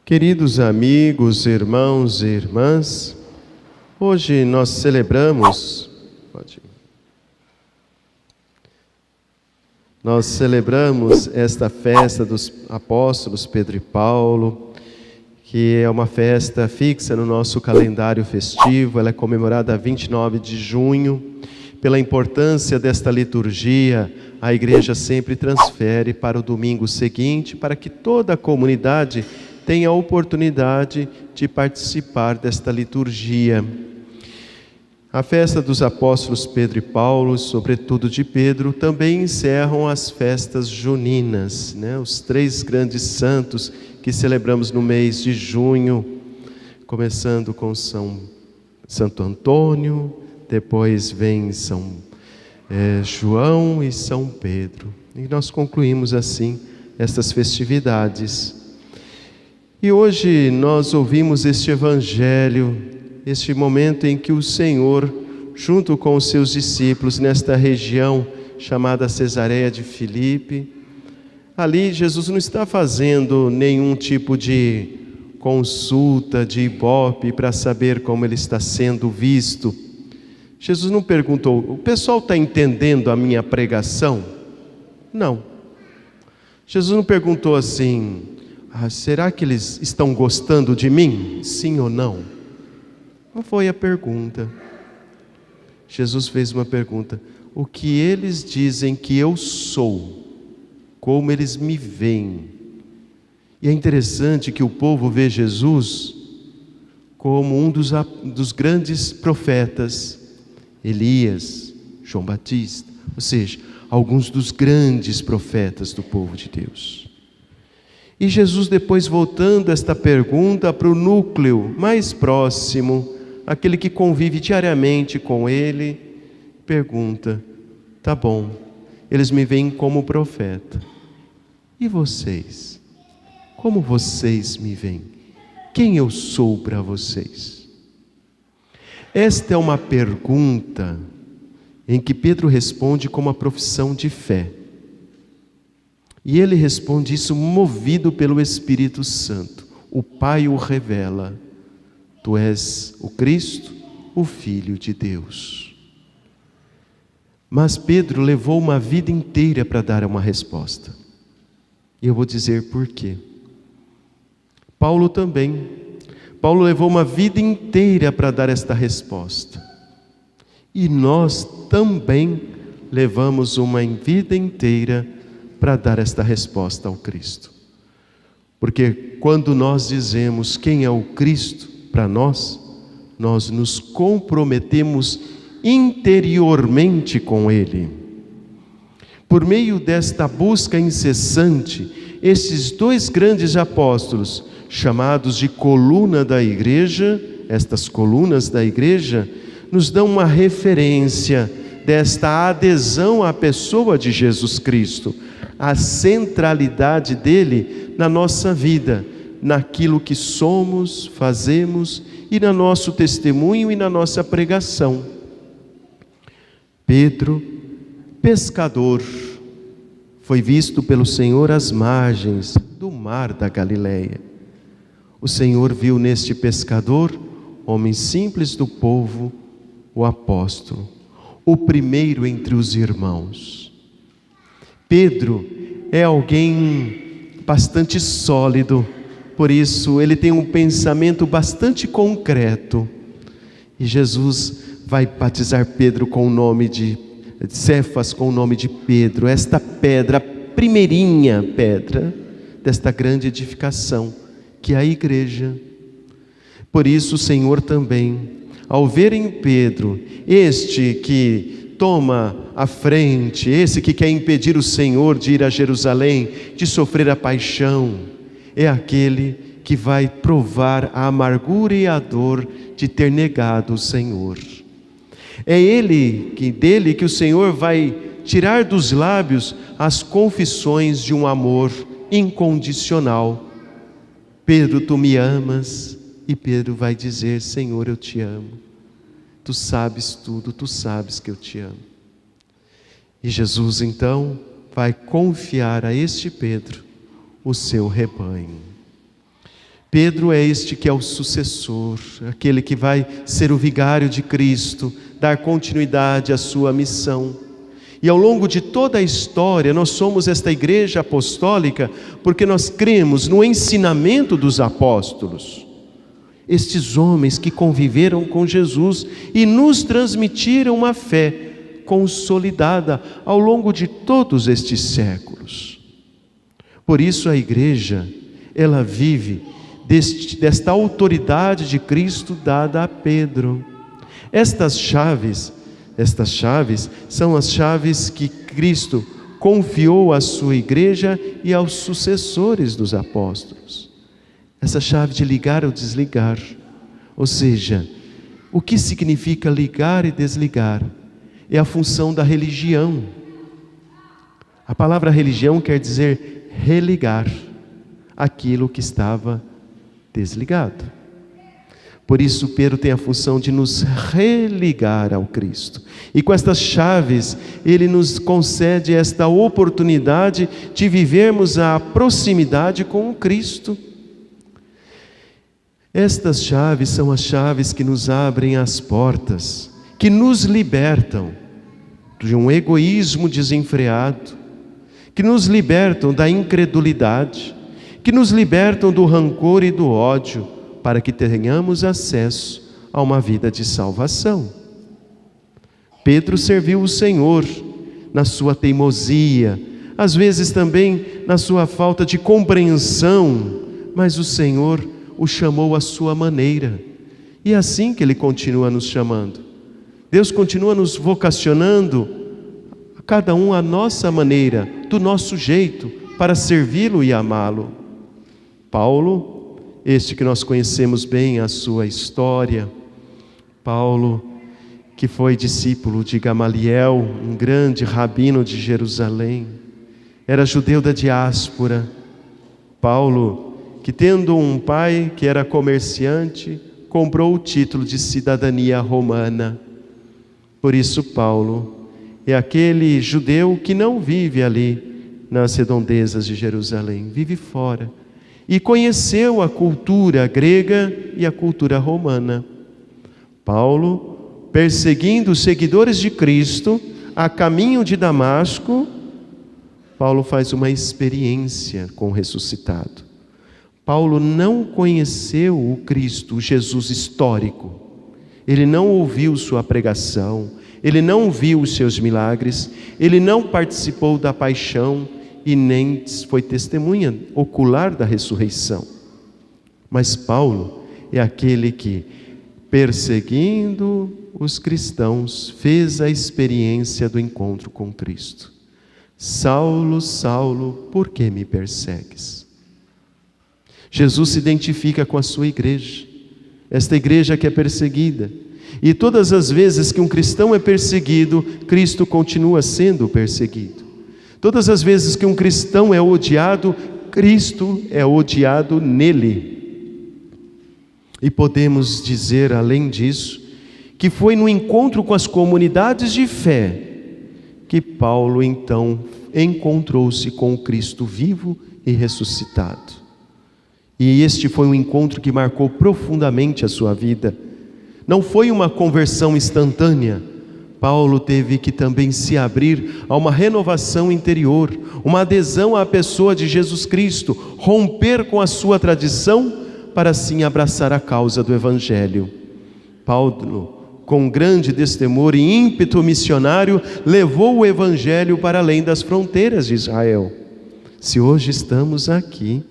Queridos amigos, irmãos e irmãs, hoje nós celebramos esta festa dos apóstolos Pedro e Paulo, que é uma festa fixa no nosso calendário festivo. Ela é comemorada a 29 de junho. Pela importância desta liturgia, a igreja sempre transfere para o domingo seguinte, para que toda a comunidade tenha a oportunidade de participar desta liturgia. A festa dos apóstolos Pedro e Paulo, sobretudo de Pedro, também encerram as festas juninas, Os 3 grandes santos que celebramos no mês de junho, começando com Santo Antônio, depois vem São João e São Pedro. E nós concluímos assim estas festividades. E hoje nós ouvimos este evangelho, este momento em que o Senhor, junto com os seus discípulos, nesta região chamada Cesareia de Filipe, ali Jesus não está fazendo nenhum tipo de consulta, de ibope para saber como ele está sendo visto. Jesus não perguntou: o pessoal está entendendo a minha pregação? Não. Jesus não perguntou assim: será que eles estão gostando de mim? Sim ou não? Não foi a pergunta. Jesus fez uma pergunta: o que eles dizem que eu sou? Como eles me veem? E é interessante que o povo vê Jesus como um dos grandes profetas, Elias, João Batista, ou seja, alguns dos grandes profetas do povo de Deus. E Jesus, depois, voltando esta pergunta para o núcleo mais próximo, aquele que convive diariamente com ele, pergunta: tá bom, eles me veem como profeta, e vocês? Como vocês me veem? Quem eu sou para vocês? Esta é uma pergunta em que Pedro responde com uma profissão de fé. E ele responde isso movido pelo Espírito Santo. O Pai o revela: tu és o Cristo, o Filho de Deus. Mas Pedro levou uma vida inteira para dar uma resposta. E eu vou dizer por quê. Paulo também. Paulo levou uma vida inteira para dar esta resposta. E nós também levamos uma vida inteira para dar esta resposta ao Cristo. Porque quando nós dizemos quem é o Cristo para nós, nós nos comprometemos interiormente com Ele. Por meio desta busca incessante, esses 2 grandes apóstolos, chamados de coluna da igreja, estas colunas da igreja, nos dão uma referência desta adesão à pessoa de Jesus Cristo, a centralidade dele na nossa vida, naquilo que somos, fazemos e no nosso testemunho e na nossa pregação. Pedro, pescador, foi visto pelo Senhor às margens do mar da Galileia. O Senhor viu neste pescador, homem simples do povo, o apóstolo, o primeiro entre os irmãos. Pedro é alguém bastante sólido, por isso ele tem um pensamento bastante concreto. E Jesus vai batizar Pedro com o nome de Cefas, com o nome de Pedro, esta pedra, a primeirinha pedra desta grande edificação, que é a igreja. Por isso o Senhor também, ao ver em Pedro este que toma a frente, esse que quer impedir o Senhor de ir a Jerusalém, de sofrer a paixão, é aquele que vai provar a amargura e a dor de ter negado o Senhor. É dele que o Senhor vai tirar dos lábios as confissões de um amor incondicional. Pedro, tu me amas? E Pedro vai dizer: Senhor, eu te amo. Tu sabes tudo, tu sabes que eu te amo. E Jesus então vai confiar a este Pedro o seu rebanho. Pedro é este que é o sucessor, aquele que vai ser o vigário de Cristo, dar continuidade à sua missão. E ao longo de toda a história, nós somos esta igreja apostólica porque nós cremos no ensinamento dos apóstolos. Estes homens que conviveram com Jesus e nos transmitiram uma fé consolidada ao longo de todos estes séculos. Por isso a igreja, ela vive desta autoridade de Cristo dada a Pedro. Estas chaves são as chaves que Cristo confiou à sua igreja e aos sucessores dos apóstolos. Essa chave de ligar ou desligar, ou seja, o que significa ligar e desligar? É a função da religião. A palavra religião quer dizer religar aquilo que estava desligado. Por isso Pedro tem a função de nos religar ao Cristo. E com estas chaves, ele nos concede esta oportunidade de vivermos a proximidade com o Cristo. Estas chaves são as chaves que nos abrem as portas, que nos libertam de um egoísmo desenfreado, que nos libertam da incredulidade, que nos libertam do rancor e do ódio, para que tenhamos acesso a uma vida de salvação. Pedro serviu o Senhor na sua teimosia, às vezes também na sua falta de compreensão, mas o Senhor o chamou à sua maneira, e é assim que Ele continua nos chamando. Deus continua nos vocacionando, cada um à nossa maneira, do nosso jeito, para servi-lo e amá-lo. Paulo, este que nós conhecemos bem a sua história, Paulo, que foi discípulo de Gamaliel, um grande rabino de Jerusalém, era judeu da diáspora. Paulo, que tendo um pai que era comerciante, comprou o título de cidadania romana. Por isso Paulo é aquele judeu que não vive ali nas redondezas de Jerusalém, vive fora. E conheceu a cultura grega e a cultura romana. Paulo, perseguindo os seguidores de Cristo, a caminho de Damasco, Paulo faz uma experiência com o ressuscitado. Paulo não conheceu o Cristo, o Jesus histórico. Ele não ouviu sua pregação, ele não viu os seus milagres, ele não participou da paixão e nem foi testemunha ocular da ressurreição. Mas Paulo é aquele que, perseguindo os cristãos, fez a experiência do encontro com Cristo. Saulo, Saulo, por que me persegues? Jesus se identifica com a sua igreja, esta igreja que é perseguida. E todas as vezes que um cristão é perseguido, Cristo continua sendo perseguido. Todas as vezes que um cristão é odiado, Cristo é odiado nele. E podemos dizer, além disso, que foi no encontro com as comunidades de fé que Paulo então encontrou-se com o Cristo vivo e ressuscitado. E este foi um encontro que marcou profundamente a sua vida. Não foi uma conversão instantânea. Paulo teve que também se abrir a uma renovação interior, uma adesão à pessoa de Jesus Cristo, romper com a sua tradição para assim abraçar a causa do Evangelho. Paulo, com grande destemor e ímpeto missionário, levou o Evangelho para além das fronteiras de Israel. Se hoje estamos aqui,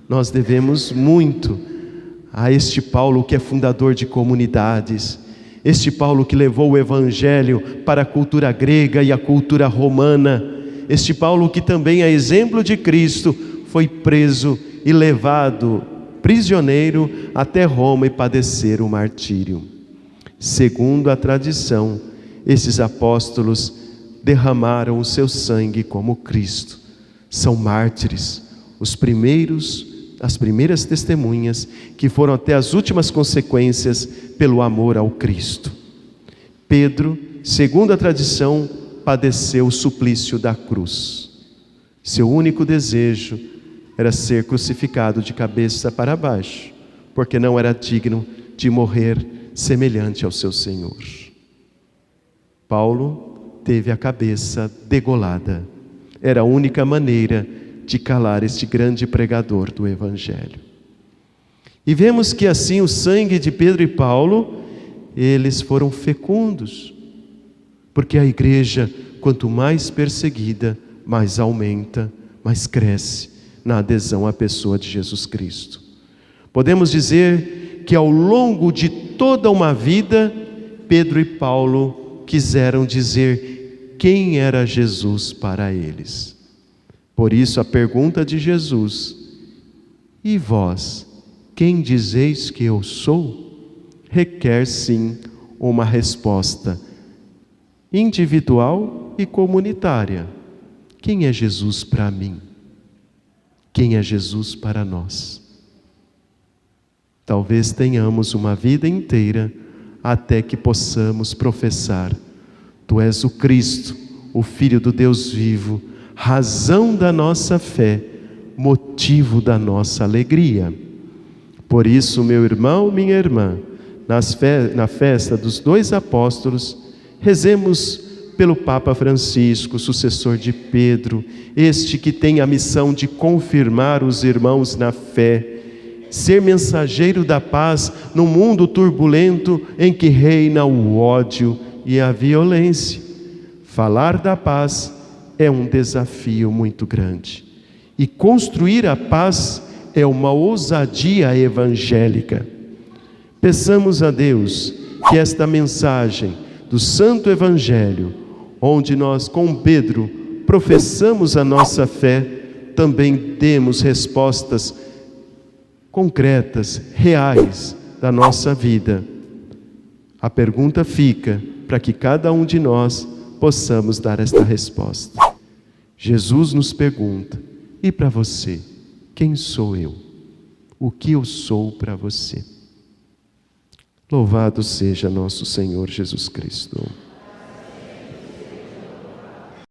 nós devemos muito a este Paulo que é fundador de comunidades, este Paulo que levou o Evangelho para a cultura grega e a cultura romana, este Paulo que também é exemplo de Cristo, foi preso e levado prisioneiro até Roma e padecer o martírio. Segundo a tradição, esses apóstolos derramaram o seu sangue como Cristo. São mártires, as primeiras testemunhas que foram até as últimas consequências pelo amor ao Cristo. Pedro, segundo a tradição, padeceu o suplício da cruz. Seu único desejo era ser crucificado de cabeça para baixo. porque não era digno de morrer semelhante ao seu Senhor. Paulo teve a cabeça degolada. Era a única maneira de calar este grande pregador do Evangelho. E vemos que assim o sangue de Pedro e Paulo, eles foram fecundos, porque a igreja, quanto mais perseguida, mais aumenta, mais cresce na adesão à pessoa de Jesus Cristo. Podemos dizer que ao longo de toda uma vida, Pedro e Paulo quiseram dizer quem era Jesus para eles. Por isso a pergunta de Jesus: e vós, quem dizeis que eu sou? Requer sim uma resposta individual e comunitária. Quem é Jesus para mim? Quem é Jesus para nós? Talvez tenhamos uma vida inteira até que possamos professar: Tu és o Cristo, o Filho do Deus vivo, razão da nossa fé, motivo da nossa alegria. Por isso, meu irmão, minha irmã, na festa dos 2 apóstolos, rezemos pelo Papa Francisco, sucessor de Pedro, este que tem a missão de confirmar os irmãos na fé, ser mensageiro da paz num mundo turbulento em que reina o ódio e a violência. Falar da paz é um desafio muito grande. E construir a paz é uma ousadia evangélica. Peçamos a Deus que esta mensagem do Santo Evangelho, onde nós com Pedro professamos a nossa fé, também demos respostas concretas, reais da nossa vida. A pergunta fica para que cada um de nós possamos dar esta resposta. Jesus nos pergunta: e para você, quem sou eu? O que eu sou para você? Louvado seja nosso Senhor Jesus Cristo.